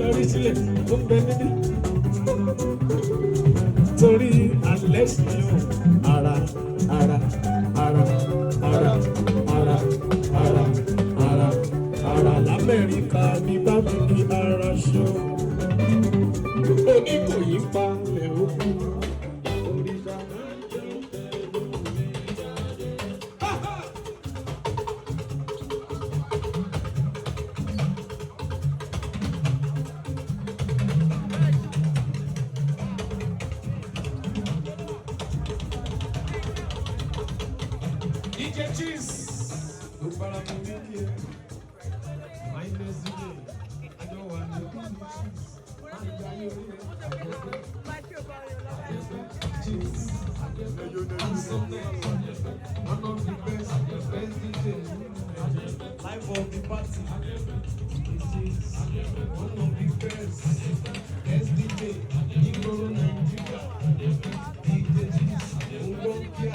lórí sílẹ̀ ó ń bẹ níbí. Torí alẹ́ sí o, ara ara ara ara ara ara ara ara l'Amẹ́ríkà ní bá mi kí ara ṣó. Oníkòyí palẹ̀ òkú. Òrìṣà máa ń jẹun pẹ̀lú mi jáde. DJ Cheese. Ó fara mọ́ mi kí ẹ. My name is I don't want to be cheese. Cheese. One of the best DJs. Life of the party. One of the best DJ in Nigeria. DJ Cheese.